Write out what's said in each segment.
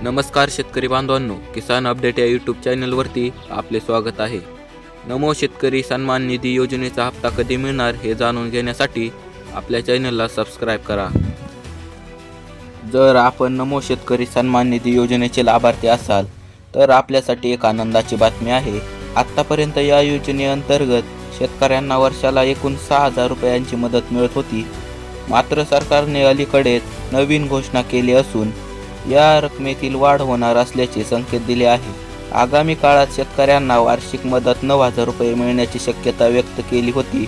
नमस्कार शेतकरी बांधवांनो, किसान अपडेट या यूट्यूब चॅनलवरती आपले स्वागत आहे। नमो शेतकरी सन्मान निधी योजनेचा हप्ता कधी मिळणार हे जाणून घेण्यासाठी आपल्या चॅनलला सबस्क्राइब करा। जर आपण नमो शेतकरी सन्मान निधी योजनेचे लाभार्थी असाल तर आपल्यासाठी एक आनंदाची बातमी आहे। आतापर्यंत या योजनेअंतर्गत शेतकऱ्यांना वर्षाला एकूण 6,000 रुपयांची मदत मिळत होती। मात्र सरकारने अलीकडेच नवीन घोषणा केली असून या रकमेतील वाढ होणार असल्याचे संकेत दिले आहे। आगामी काळात शेतकऱ्यांना वार्षिक मदत 9,000 रुपये मिळण्याची शक्यता व्यक्त केली होती।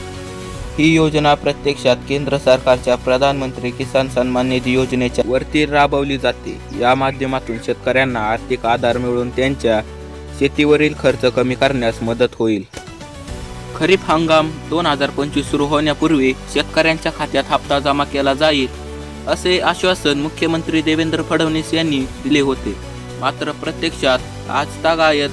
ही योजना प्रत्यक्षात केंद्र सरकारच्या प्रधानमंत्री किसान सन्मान निधी योजनेच्या वरती राबवली जाते। या माध्यमातून शेतकऱ्यांना आर्थिक आधार मिळून त्यांच्या शेतीवरील खर्च कमी करण्यास मदत होईल। खरीप हंगाम 2025 सुरू होण्यापूर्वी शेतकऱ्यांच्या खात्यात हप्ता जमा केला जाईल असे आश्वासन मुख्यमंत्री देवेंद्र फडणवीस यांनी दिले होते। मात्र प्रत्यक्षात आजतागायत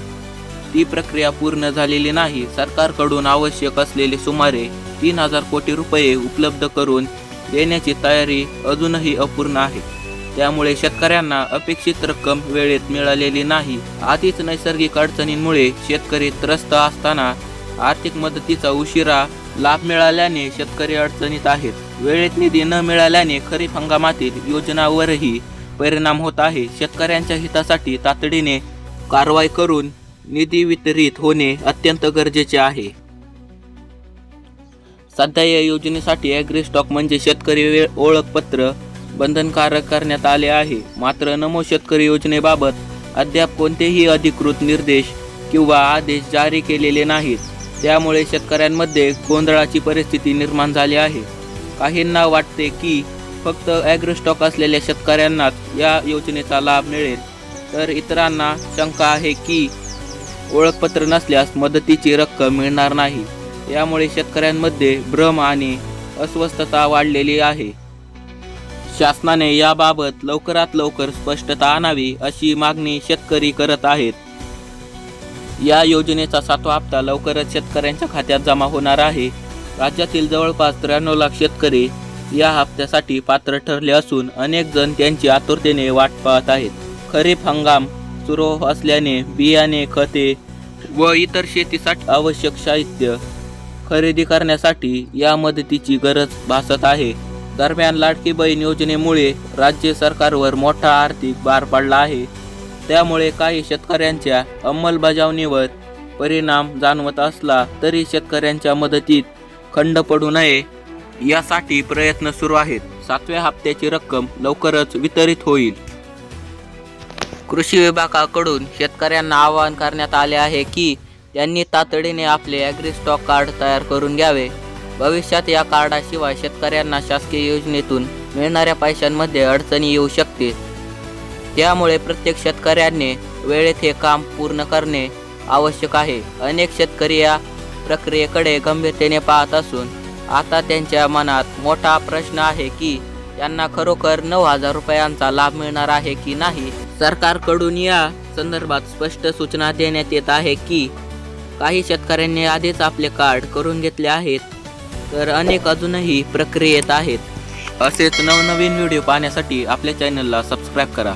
ती प्रक्रिया पूर्ण झालेली नाही। सरकारकडून आवश्यक असलेले सुमारे 3,000 कोटी रुपये उपलब्ध करून देण्याची तयारी अजूनही अपूर्ण आहे। त्यामुळे शेतकऱ्यांना अपेक्षित रक्कम वेळेत मिळालेली नाही। आधीच नैसर्गिक अडचणींमुळे शेतकरी त्रस्त असताना आर्थिक मदतीचा उशिरा लाभ मिळाल्याने शेतकरी अडचणीत आहेत। वेळेत निधी न मिळाल्याने खरीप हंगामातील योजनांवरही परिणाम होत आहे। शेतकऱ्यांच्या हितासाठी तातडीने कारवाई करून निधी वितरित होणे अत्यंत गरजेचे आहे। सध्या या योजनेसाठी ॲग्री स्टॉक म्हणजे शेतकरी ओळखपत्र बंधनकारक करण्यात आले आहे। मात्र नमो शेतकरी योजनेबाबत अद्याप कोणतेही अधिकृत निर्देश किंवा आदेश जारी केलेले नाहीत। त्यामुळे शेतकऱ्यांमध्ये गोंधळाची परिस्थिती निर्माण झाली आहे। काहींना वाटते की फक्त ॲग्री स्टॉक असलेल्या शेतकऱ्यांनाच या योजनेचा लाभ मिळेल, तर इतरांना शंका आहे की ओळखपत्र नसल्यास मदतीची रक्कम मिळणार नाही। यामुळे शेतकऱ्यांमध्ये भ्रम आणि अस्वस्थता वाढलेली आहे। शासनाने याबाबत लवकरात लवकर स्पष्टता आणावी अशी मागणी शेतकरी करत आहेत। या योजनेचा 7वा हप्ता लवकरच शेतकऱ्यांच्या खात्यात जमा होणार आहे। राज्यातील जवळपास 93 लाख शेतकरी या हप्त्यासाठी पात्र ठरले असून अनेक जण त्यांची आतुरतेने वाट पाहत आहेत। खरीप हंगाम सुरू असल्याने बियाणे, खते व इतर शेतीसाठी आवश्यक साहित्य खरेदी करण्यासाठी या मदतीची गरज भासत आहे। दरम्यान लाडकी बहीण योजनेमुळे राज्य सरकारवर मोठा आर्थिक भार पडला आहे। त्यामुळे काही शेतकऱ्यांच्या अंमलबजावणीवर परिणाम जाणवत असला तरी शेतकऱ्यांच्या मदतीत खंड पडू नये यासाठी प्रयत्न सुरू आहेत। 7व्या हप्त्याची रक्कम लवकरच वितरित होईल। कृषी विभागाकडून शेतकऱ्यांना आवाहन करण्यात आले आहे की त्यांनी तातडीने आपले ॲग्री स्टॉक कार्ड तयार करून घ्यावे। भविष्यात या कार्डाशिवाय शेतकऱ्यांना शासकीय योजनेतून मिळणाऱ्या पैशांमध्ये अडचणी येऊ शकते। त्यामुळे प्रत्येक शेतकऱ्याने वेळेत हे काम पूर्ण करणे आवश्यक आहे। अनेक शेतकरी या प्रक्रियेकडे गंभीरतेने पाहत असून आता त्यांच्या मनात मोठा प्रश्न आहे की त्यांना खरोखर 9,000 रुपयांचा लाभ मिळणार आहे की नाही। सरकारकडून या संदर्भात स्पष्ट सूचना देण्यात येत आहे की काही शेतकऱ्यांनी आधीच आपले कार्ड करून घेतले आहेत, तर अनेक अजूनही प्रक्रियेत आहेत। असेच नवनवीन व्हिडिओ पाहण्यासाठी आपल्या चॅनलला सबस्क्राइब करा।